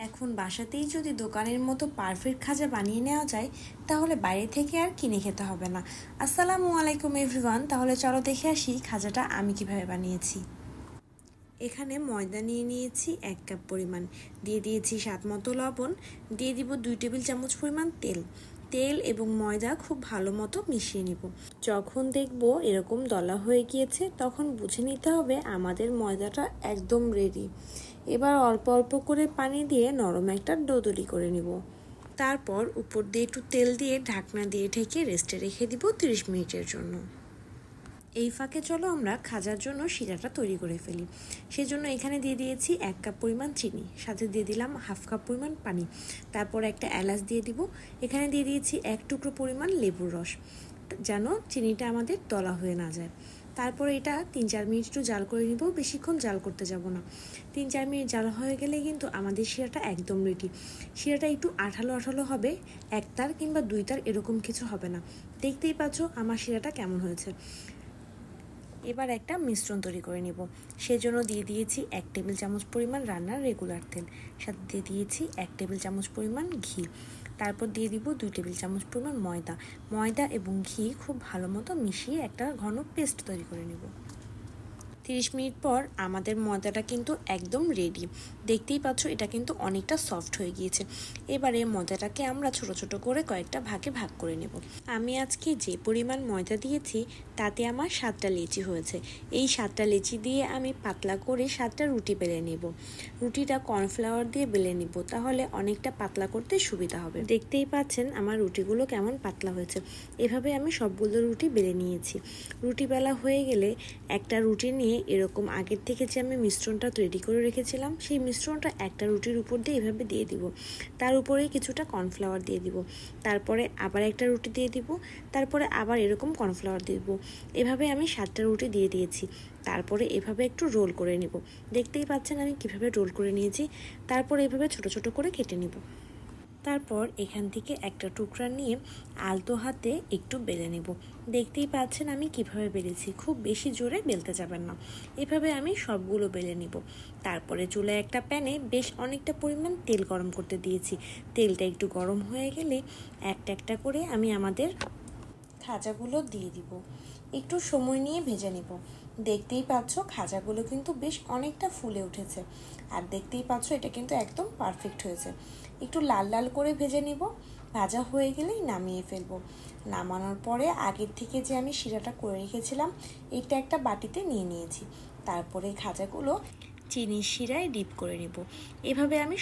এখন বাসাতেই যদি দোকানের মতো পারফেক্ট খাজা বানিয়ে নেওয়া যায় তাহলে বাইরে থেকে আর কিনে খেতে হবে না। আসসালামু আলাইকুম এভরিওয়ান, তাহলে চলো দেখে আসি খাজাটা আমি কিভাবে বানিয়েছি। এখানে ময়দা নিয়ে নিয়েছি 1 কাপ পরিমাণ, দিয়ে দিয়েছি স্বাদ মতো লবণ, দিয়ে দিব 2 টেবিল চামচ পরিমাণ তেল এবং ময়দা খুব ভালো মতো মিশিয়ে নিব। যখন দেখব এরকম দলা হয়ে গিয়েছে তখন বুঝে নিতে হবে আমাদের ময়দাটা একদম রেডি। এবার অল্প অল্প করে পানি দিয়ে নরম একটা ডো তৈরি করে নিব। তারপর উপর দিয়ে একটু তেল দিয়ে ঢাকনা দিয়ে ঢেকে রেস্টে রেখে দিব 30 মিনিটের জন্য। এই ফাঁকে চলো আমরা খাজার জন্য শিরাটা তৈরি করে ফেলি। সেজন্য এখানে দিয়ে দিয়েছি 1 কাপ পরিমাণ চিনি, সাথে দিয়ে দিলাম হাফ কাপ পরিমাণ পানি, তারপর একটা এলাচ দিয়ে দিব। এখানে দিয়ে দিয়েছি 1 টুকরো পরিমাণ লেবুর রস, যেন চিনিটা আমাদের দলা হয়ে না যায়। তারপর এটা 3-4 মিনিট একটু জাল করে নিব, বেশিক্ষণ জাল করতে যাব না। 3-4 মিনিট জাল হয়ে গেলে কিন্তু আমাদের শিরাটা একদম রেডি। শিরাটা একটু আঠালো আঠালো হবে, 1 তার কিংবা 2 তার এরকম কিছু হবে না। দেখতেই পাচ্ছ আমার শিরাটা কেমন হয়েছে। এবার একটা মিশ্রণ তৈরি করে নিব। সেজন্য দিয়ে দিয়েছি 1 টেবিল চামচ পরিমাণ রান্নার রেগুলার তেল, সাথে দিয়ে দিয়েছি 1 টেবিল চামচ পরিমাণ ঘি, তারপর দিয়ে দিব 2 টেবিল চামচ পরিমাণ ময়দা এবং ঘি খুব ভালো মতো মিশিয়ে একটা ঘন পেস্ট তৈরি করে নেব। 30 মিনিট পর আমাদের ময়দাটা কিন্তু একদম রেডি। দেখতেই পাচ্ছ এটা কিন্তু অনেকটা সফট হয়ে গিয়েছে। এবারে ময়দাটাকে আমরা ছোট ছোট করে কয়েকটা ভাগে ভাগ করে নেব। আমি আজকে যে পরিমাণ ময়দা দিয়েছি তাতে আমার 7টা লেচি হয়েছে। এই 7টা লেচি দিয়ে আমি পাতলা করে 7টা রুটি বেলে নেব। রুটিটা কর্নফ্লাওয়ার দিয়ে বেলে নিব, তাহলে অনেকটা পাতলা করতে সুবিধা হবে। দেখতেই পাচ্ছেন আমার রুটিগুলো কেমন পাতলা হয়েছে। এভাবে আমি সবগুলো রুটি বেলে নিয়েছি। রুটি বেলা হয়ে গেলে একটা রুটি নিয়ে এরকম আগের থেকে যে আমি মিশ্রণটা তৈরি করে রেখেছিলাম সেই মিশ্রণটা একটা রুটির উপর দিয়ে এভাবে দিয়ে দিব। তার উপরে কিছুটা কর্নফ্লাওয়ার দিয়ে দিব, তারপরে আবার একটা রুটি দিয়ে দিব, তারপরে আবার এরকম কর্নফ্লাওয়ার দিয়ে দিব। এভাবে আমি 7টা রুটি দিয়ে দিয়েছি। তারপরে এভাবে একটু রোল করে নিব। দেখতেই পাচ্ছেন আমি কিভাবে রোল করে নিয়েছি। তারপরে এভাবে ছোট ছোট করে কেটে নিব। তারপর এখান থেকে একটা টুকরা নিয়ে আলতো হাতে একটু বেলে নেব। দেখতেই পাচ্ছেন আমি কিভাবে বেলেছি, খুব বেশি জোরে বেলতে যাবেন না। এভাবে আমি সবগুলো বেলে নিব। তারপরে চুলায় একটা প্যানে বেশ অনেকটা পরিমাণ তেল গরম করতে দিয়েছি। তেলটা একটু গরম হয়ে গেলে একটা একটা করে আমি আমাদের খাজাগুলো দিয়ে দিব। একটু সময় নিয়ে ভেজে নিব। দেখতেই পাচ্ছ খাজাগুলো কিন্তু বেশ অনেকটা ফুলে উঠেছে, আর দেখতেই পাচ্ছ এটা কিন্তু একদম পারফেক্ট হয়েছে। একটু লাল লাল করে ভেজে নিব। ভাজা হয়ে গেলেই নামিয়ে ফেলবো। নামানোর পরে আগের থেকে যে আমি শিরাটা করে রেখেছিলাম এটা একটা বাটিতে নিয়ে নিয়েছি। তারপরে খাজাগুলো চিনির শিরায় ডিপ করে নেব। এভাবে আমি